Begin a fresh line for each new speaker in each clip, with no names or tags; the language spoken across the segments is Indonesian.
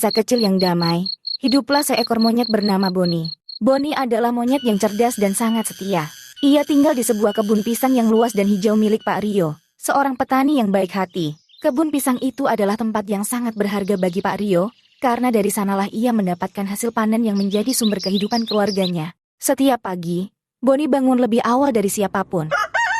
Masa kecil yang damai, hiduplah seekor monyet bernama Boni. Boni adalah monyet yang cerdas dan sangat setia. Ia tinggal di sebuah kebun pisang yang luas dan hijau milik Pak Rio, seorang petani yang baik hati. Kebun pisang itu adalah tempat yang sangat berharga bagi Pak Rio, karena dari sanalah ia mendapatkan hasil panen yang menjadi sumber kehidupan keluarganya. Setiap pagi, Boni bangun lebih awal dari siapapun.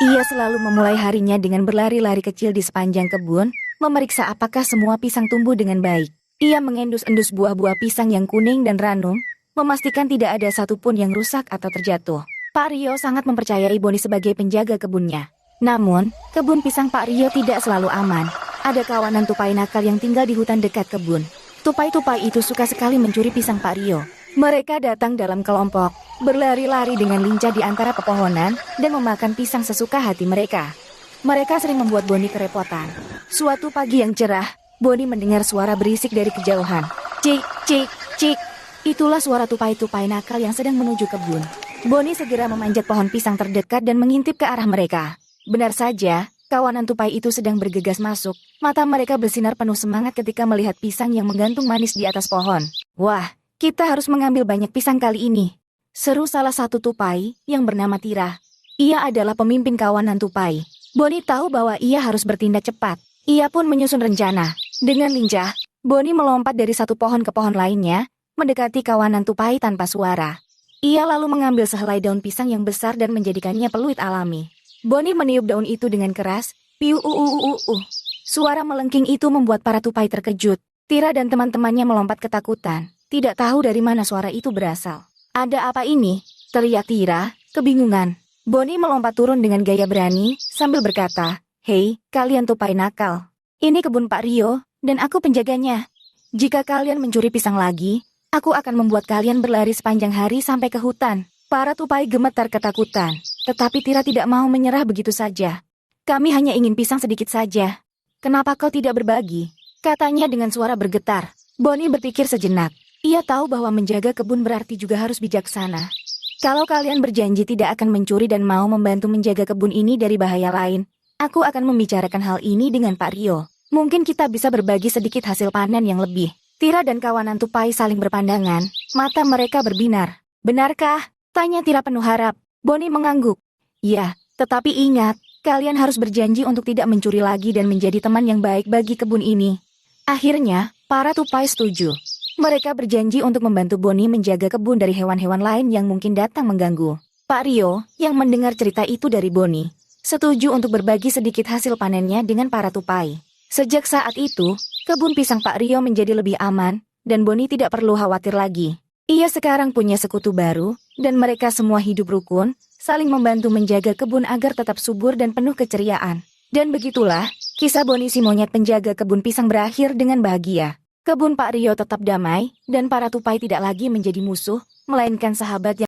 Ia selalu memulai harinya dengan berlari-lari kecil di sepanjang kebun, memeriksa apakah semua pisang tumbuh dengan baik. Ia mengendus-endus buah-buah pisang yang kuning dan ranum, memastikan tidak ada satupun yang rusak atau terjatuh. Pak Rio sangat mempercayai Boni sebagai penjaga kebunnya. Namun, kebun pisang Pak Rio tidak selalu aman. Ada kawanan tupai nakal yang tinggal di hutan dekat kebun. Tupai-tupai itu suka sekali mencuri pisang Pak Rio. Mereka datang dalam kelompok, berlari-lari dengan lincah di antara pepohonan, dan memakan pisang sesuka hati mereka. Mereka sering membuat Boni kerepotan. Suatu pagi yang cerah, Boni mendengar suara berisik dari kejauhan. Cik, cik, cik. Itulah suara tupai-tupai nakal yang sedang menuju kebun. Boni segera memanjat pohon pisang terdekat dan mengintip ke arah mereka. Benar saja, kawanan tupai itu sedang bergegas masuk. Mata mereka bersinar penuh semangat ketika melihat pisang yang menggantung manis di atas pohon. Wah, kita harus mengambil banyak pisang kali ini, seru salah satu tupai yang bernama Tira. Ia adalah pemimpin kawanan tupai. Boni tahu bahwa ia harus bertindak cepat. Ia pun menyusun rencana. Dengan lincah, Boni melompat dari satu pohon ke pohon lainnya, mendekati kawanan tupai tanpa suara. Ia lalu mengambil sehelai daun pisang yang besar dan menjadikannya peluit alami. Boni meniup daun itu dengan keras. Piu-u-u-u-u. Suara melengking itu membuat para tupai terkejut. Tira dan teman-temannya melompat ketakutan. Tidak tahu dari mana suara itu berasal. Ada apa ini? Teriak Tira, kebingungan. Boni melompat turun dengan gaya berani, sambil berkata, Hei, kalian tupai nakal. Ini kebun Pak Rio, dan aku penjaganya. Jika kalian mencuri pisang lagi, aku akan membuat kalian berlari sepanjang hari sampai ke hutan. Para tupai gemetar ketakutan, tetapi Tira tidak mau menyerah begitu saja. Kami hanya ingin pisang sedikit saja. Kenapa kau tidak berbagi? Katanya dengan suara bergetar. Boni berpikir sejenak. Ia tahu bahwa menjaga kebun berarti juga harus bijaksana. Kalau kalian berjanji tidak akan mencuri dan mau membantu menjaga kebun ini dari bahaya lain, aku akan membicarakan hal ini dengan Pak Rio. Mungkin kita bisa berbagi sedikit hasil panen yang lebih. Tira dan kawanan tupai saling berpandangan, mata mereka berbinar. Benarkah? Tanya Tira penuh harap. Boni mengangguk. Ya, tetapi ingat, kalian harus berjanji untuk tidak mencuri lagi dan menjadi teman yang baik bagi kebun ini. Akhirnya, para tupai setuju. Mereka berjanji untuk membantu Boni menjaga kebun dari hewan-hewan lain yang mungkin datang mengganggu. Pak Rio, yang mendengar cerita itu dari Boni, setuju untuk berbagi sedikit hasil panennya dengan para tupai. Sejak saat itu, kebun pisang Pak Rio menjadi lebih aman, dan Boni tidak perlu khawatir lagi. Ia sekarang punya sekutu baru, dan mereka semua hidup rukun, saling membantu menjaga kebun agar tetap subur dan penuh keceriaan. Dan begitulah, kisah Boni si monyet penjaga kebun pisang berakhir dengan bahagia. Kebun Pak Rio tetap damai, dan para tupai tidak lagi menjadi musuh, melainkan sahabat yang